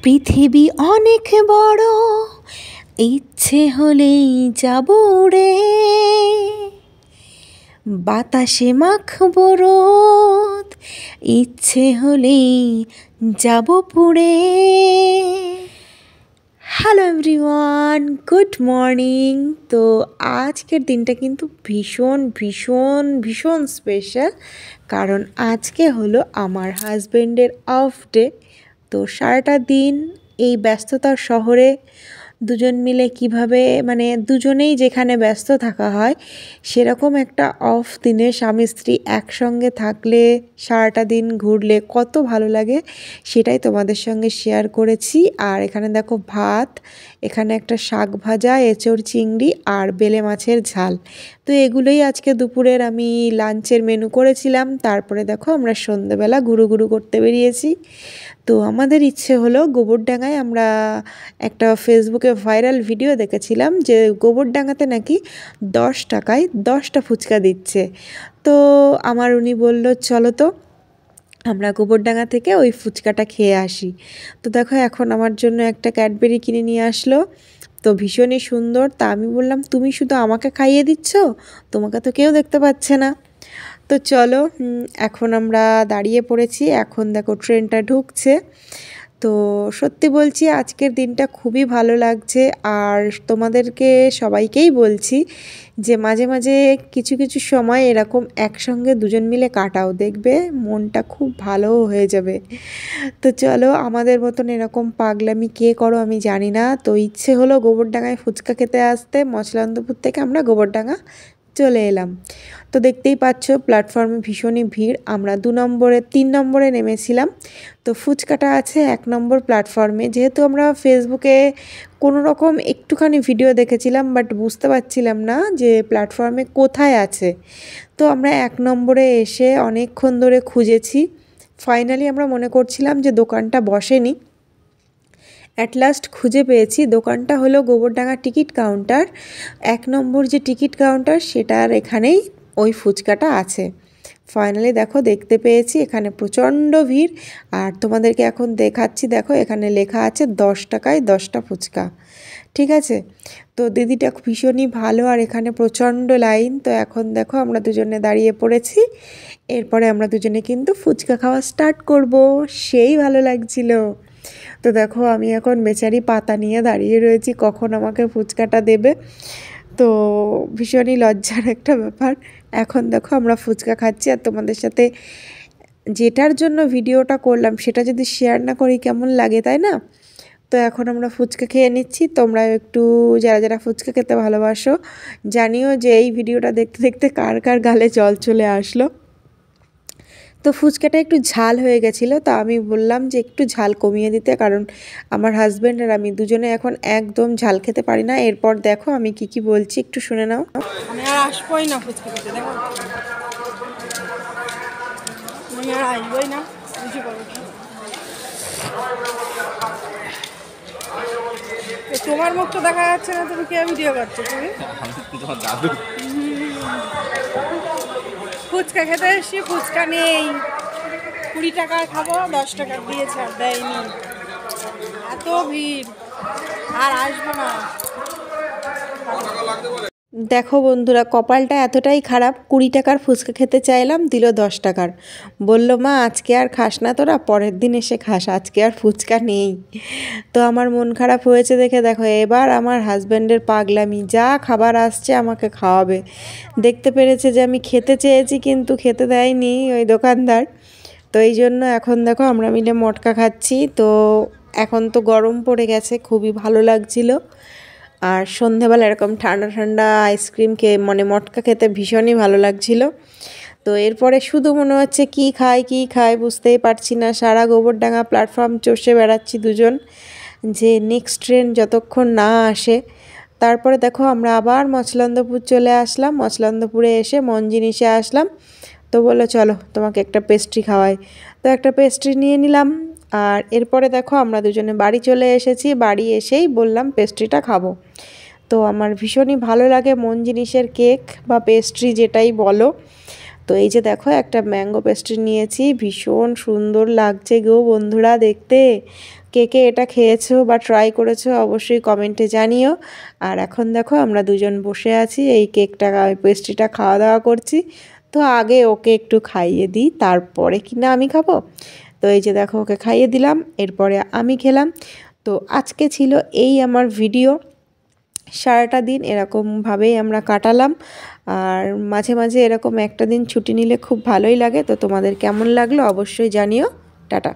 পৃথিবী অনেক বড়, ইচ্ছে হলেই যাব উড়ে, বাতাসে মাখবো রোদ, ইচ্ছে হলেই যাব পুড়ে। Hello everyone, good morning. তো আজকের দিনটা কিন্তু ভীষণ ভীষণ ভীষণ স্পেশাল, কারণ আজকে হলো আমার হাজব্যান্ডের অফ ডে। তো সারাটা দিন এই ব্যস্ততার শহরে দুজন মিলে কিভাবে, মানে দুজনেই যেখানে ব্যস্ত থাকা হয়, সেরকম একটা অফ দিনে স্বামী স্ত্রী একসঙ্গে থাকলে, সারাটা দিন ঘুরলে কত ভালো লাগে, সেটাই তোমাদের সঙ্গে শেয়ার করেছি। আর এখানে দেখো ভাত, এখানে একটা শাক ভাজা, এঁচোড় চিংড়ি আর বেলে মাছের ঝাল। তো এগুলোই আজকে দুপুরের আমি লাঞ্চের মেনু করেছিলাম। তারপরে দেখো আমরা সন্ধ্যেবেলা ঘুরু করতে বেরিয়েছি। তো আমাদের ইচ্ছে হলো গোবরডাঙ্গায়, আমরা একটা ফেসবুকে ভাইরাল ভিডিও দেখেছিলাম যে গোবরডাঙ্গাতে নাকি 10 টাকায় 10টা ফুচকা দিচ্ছে। তো উনি বলল চলো তো আমরা গোবরডাঙ্গা থেকে ওই ফুচকাটা খেয়ে আসি। তো দেখো এখন আমার জন্য একটা ক্যাডবেরি কিনে নিয়ে আসলো, তো ভীষণই সুন্দর। তা আমি বললাম তুমি শুধু আমাকে খাইয়ে দিচ্ছ, তোমাকে তো কেউ দেখতে পাচ্ছে না। তো চলো, এখন আমরা দাঁড়িয়ে পড়েছি, এখন দেখো ট্রেনটা ঢুকছে। তো সত্যি বলছি আজকের দিনটা খুবই ভালো লাগছে। আর তোমাদেরকে সবাইকেই বলছি যে মাঝে মাঝে কিছু কিছু সময় এরকম একসঙ্গে দুজন মিলে কাটাও, দেখবে মনটা খুব ভালো হয়ে যাবে। তো চলো, আমাদের মতন এরকম পাগলামি কে করো আমি জানি না। তো ইচ্ছে হলো গোবরডাঙ্গায় ফুচকা খেতে আসতে, মছলান্দপুর থেকে আমরা গোবরডাঙ্গা চলে এলাম। তো দেখতেই পাচ্ছ প্ল্যাটফর্মে ভীষণই ভিড়। আমরা 3 নম্বরে নেমেছিলাম। তো ফুচকাটা আছে 1 নম্বর প্ল্যাটফর্মে। যেহেতু আমরা ফেসবুকে কোনো রকম একটুখানি ভিডিও দেখেছিলাম, বাট বুঝতে পারছিলাম না যে প্ল্যাটফর্মে কোথায় আছে। তো আমরা 1 নম্বরে এসে অনেকক্ষণ ধরে খুঁজেছি। ফাইনালি আমরা মনে করছিলাম যে দোকানটা বসেনি, অ্যাট লাস্ট খুঁজে পেয়েছি। দোকানটা হলো গোবরডাঙ্গা টিকিট কাউন্টার। 1 নম্বর যে টিকিট কাউন্টার, সেটার এখানেই ওই ফুচকাটা আছে। ফাইনালি দেখো দেখতে পেয়েছি, এখানে প্রচণ্ড ভিড়। আর তোমাদেরকে এখন দেখাচ্ছি, দেখো এখানে লেখা আছে 10 টাকায় 10টা ফুচকা, ঠিক আছে। তো দিদিটা ভীষণই ভালো, আর এখানে প্রচণ্ড লাইন। তো এখন দেখো আমরা দুজনে দাঁড়িয়ে পড়েছি, এরপরে আমরা দুজনে কিন্তু ফুচকা খাওয়া স্টার্ট করব। সেই ভালো লাগছিল। তো দেখো আমি এখন বেচারি পাতা নিয়ে দাঁড়িয়ে রয়েছি, কখন আমাকে ফুচকাটা দেবে। তো ভীষণই লজ্জার একটা ব্যাপার। এখন দেখো আমরা ফুচকা খাচ্ছি, আর তোমাদের সাথে যেটার জন্য ভিডিওটা করলাম সেটা যদি শেয়ার না করি কেমন লাগে, তাই না? তো এখন আমরা ফুচকা খেয়ে নিচ্ছি। তোমরা একটু যারা যারা ফুচকা খেতে ভালোবাসো জানিও যে এই ভিডিওটা দেখতে দেখতে কার কার গালে জল চলে আসলো। তো ফুচকাটা একটু ঝাল হয়ে গেছিলো, তো আমি বললাম যে একটু ঝাল কমিয়ে দিতে, কারণ আমার হাজব্যান্ড আর আমি দুজনে এখন একদম ঝাল খেতে পারি না। এরপর দেখো আমি কি বলছি একটু শুনে নাও। আমি আর আসবোই না ফুচকা খেতে, দেখো আমি আর আসবোই না, বুঝি করো কি। তোমার মুখ তো দেখা যাচ্ছে না, তুমি কে ভিডিও করছো? তুমি তোমার দাদু। ফুচকা খেতে এসছি, ফুচকা নেই। 20 টাকার খাবো, 10 টাকা দিয়ে ছাড় দেয়নি। এত ভিড়, আর আসবো না। দেখো বন্ধুরা, কপালটা এতটাই খারাপ, 20 টাকার ফুচকা খেতে চাইলাম, দিল 10 টাকার। বলল মা আজকে আর খাস না তোরা, পরের দিন এসে খাস, আজকে আর ফুচকা নেই। তো আমার মন খারাপ হয়েছে দেখে দেখো এবার আমার হাজব্যান্ডের পাগলামি, যা খাবার আসছে আমাকে খাওয়াবে। দেখতে পেরেছে যে আমি খেতে চেয়েছি কিন্তু খেতে দেয়নি ওই দোকানদার। তো এই জন্য এখন দেখো আমরা মিলে মটকা খাচ্ছি। তো এখন তো গরম পড়ে গেছে, খুবই ভালো লাগছিল। আর সন্ধেবেলা এরকম ঠান্ডা ঠান্ডা আইসক্রিম খেয়ে, মানে মটকা খেতে ভীষণই ভালো লাগছিল। তো এরপরে শুধু মনে হচ্ছে কি খাই বুঝতেই পারছি না। সারা গোবরডাঙ্গা প্ল্যাটফর্ম চষে বেড়াচ্ছি দুজন, যে নেক্সট ট্রেন যতক্ষণ না আসে। তারপরে দেখো আমরা আবার মছলন্দপুর চলে আসলাম। মছলন্দপুরে এসে মনজিনিসে আসলাম। তো বললো চলো তোমাকে একটা পেস্ট্রি খাওয়াই। তো একটা পেস্ট্রি নিয়ে নিলাম। আর এরপরে দেখো আমরা দুজনে বাড়ি চলে এসেছি। বাড়ি এসেই বললাম পেস্ট্রিটা খাবো। তো আমার ভীষণই ভালো লাগে মন জিনিসের কেক বা পেস্ট্রি যেটাই বলো। তো এই যে দেখো একটা ম্যাঙ্গো পেস্ট্রি নিয়েছি, ভীষণ সুন্দর লাগছে গো বন্ধুরা দেখতে, কে কে এটা খেয়েছো বা ট্রাই করেছো অবশ্যই কমেন্টে জানিও। আর এখন দেখো আমরা দুজন বসে আছি, এই কেকটা পেস্ট্রিটা খাওয়া দাওয়া করছি। তো আগে ওকে একটু খাইয়ে দিই, তারপরে কি না আমি খাবো। তো এই যে দেখো ওকে খাইয়ে দিলাম, এরপরে আমি খেলাম। তো আজকে ছিল এই আমার ভিডিও, সারাটা দিন এরকমভাবেই আমরা কাটালাম। আর মাঝে মাঝে এরকম একটা দিন ছুটি নিলে খুব ভালোই লাগে। তো তোমাদের কেমন লাগলো অবশ্যই জানিও। টাটা।